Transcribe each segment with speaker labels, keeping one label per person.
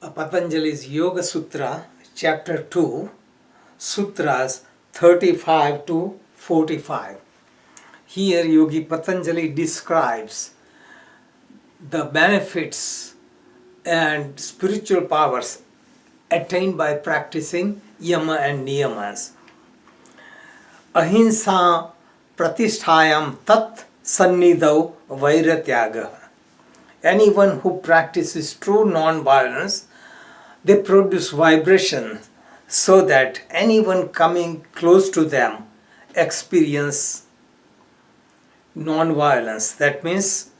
Speaker 1: Patanjali's Yoga Sutra, Chapter 2, Sutras 35 to 45. Here Yogi Patanjali describes the benefits and spiritual powers attained by practicing Yama and Niyamas. Ahimsa pratisthayam tat sannidau vairatyaga. Anyone who practices true non-violence, they produce vibration so that anyone coming close to them experience non-violence. That means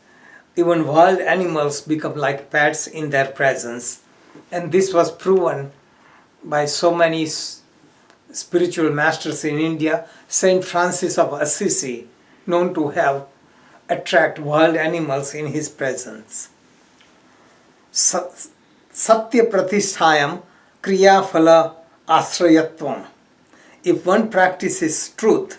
Speaker 1: even wild animals become like pets in their presence. And this was proven by so many spiritual masters in India. Saint Francis of Assisi, known to have attract wild animals in his presence. Satya pratisthayam kriya phala ashrayatvam. If one practices truth,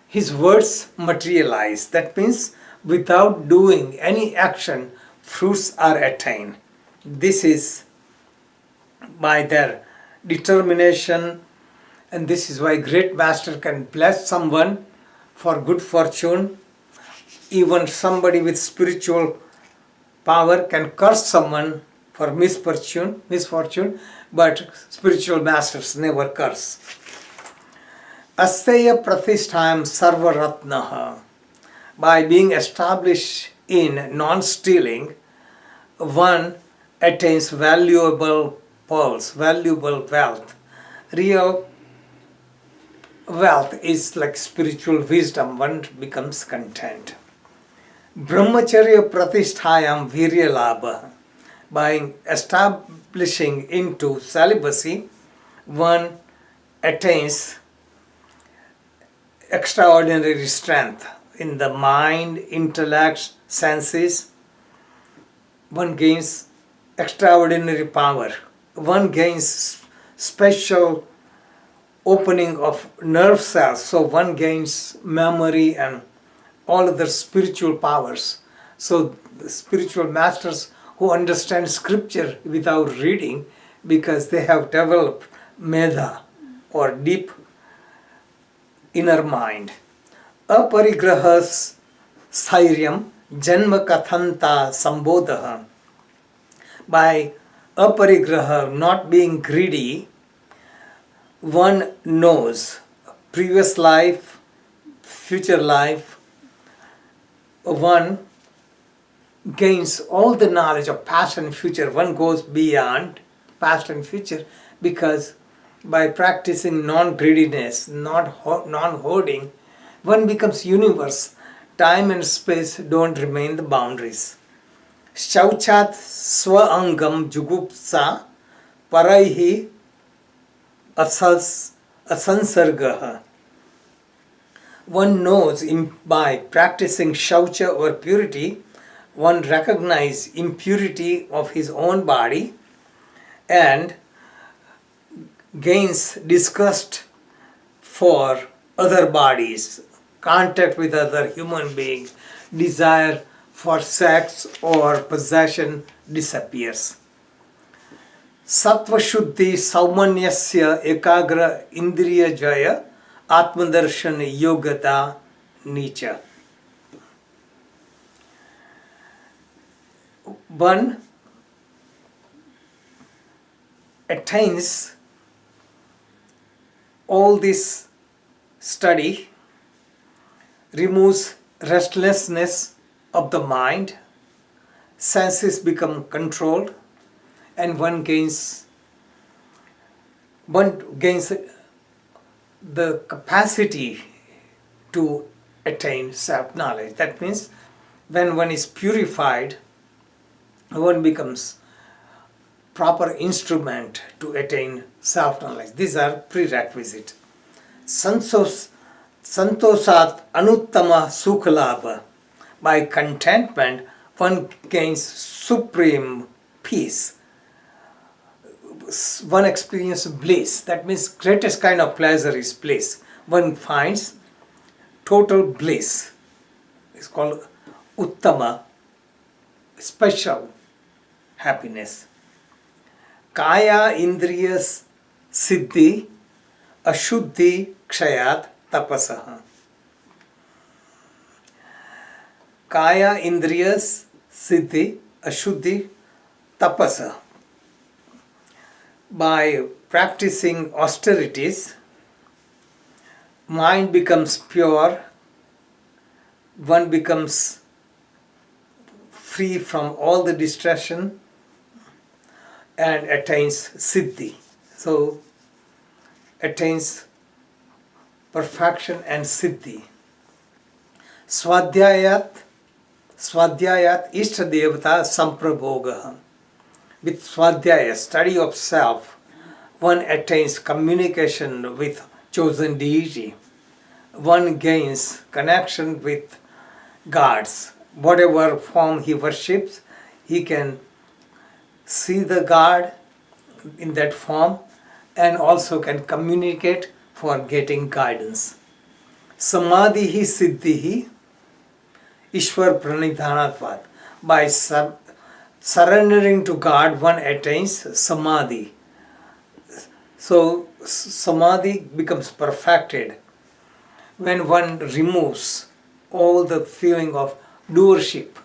Speaker 1: his words materialize. That means without doing any action, fruits are attained. This is by their determination, and this is why great master can bless someone for good fortune. Even somebody with spiritual power can curse someone for misfortune, but spiritual masters never curse. Asteya pratisthayam sarvaratnaha. By being established in non-stealing, one attains valuable pearls, valuable wealth. Real wealth is like spiritual wisdom. One becomes content. Brahmacharya pratisthayam virya labha. By establishing into celibacy, one attains extraordinary strength in the mind, intellect, senses. One gains extraordinary power. One gains special opening of nerve cells, so one gains memory and all other spiritual powers. So the spiritual masters who understand scripture without reading, because they have developed medha or deep inner mind. Aparigrahas sthiryam janma kathanta sambodha. By aparigraha, not being greedy, one knows previous life, future life. One gains all the knowledge of past and future. One goes beyond past and future, because by practicing non-greediness, non-hoarding, one becomes universe. Time and space don't remain the boundaries. Shauchat swaangam jugupsa paraihi asansargaha. One knows by practicing shaucha or purity, one recognizes impurity of his own body and gains disgust for other bodies, contact with other human beings, desire for sex or possession disappears. Sattva shuddhi saumanyasya ekagra indriya jaya atmadarshan yogata nicha. One attains all this study, removes restlessness of the mind, senses become controlled, and one gains the capacity to attain self-knowledge. That means when one is purified, one becomes proper instrument to attain self-knowledge. These are prerequisites. Santosat anuttama sukhalabha. By contentment, one gains supreme peace. One experiences bliss. That means greatest kind of pleasure is bliss. One finds total bliss. It's called uttama, special happiness. Kaya Indriyas Siddhi Ashuddhi Kshayat Tapasaha. Kaya Indriyas Siddhi Ashuddhi Tapasa. By practicing austerities, mind becomes pure, one becomes free from all the distraction and attains siddhi. So, attains perfection and siddhi. Swadhyayat Ishta Devata Samprabhoga. With Swadhyaya, study of self, one attains communication with chosen deity. One gains connection with gods. Whatever form he worships, he can see the God in that form and also can communicate for getting guidance. Samadhi siddhi Ishwar pranidhanatvat. By surrendering to God, one attains samadhi. So samadhi becomes perfected when one removes all the feeling of doership.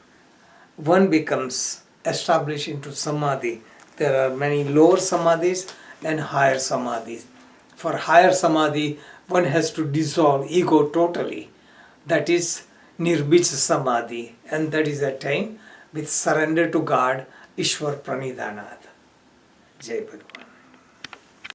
Speaker 1: One becomes established into samadhi. There are many lower samadhis and higher samadhis. For higher samadhi, one has to dissolve ego totally. That is nirbij samadhi, and that is attained with surrender to God, Ishwar Pranidhanat. Jai Bhagwan.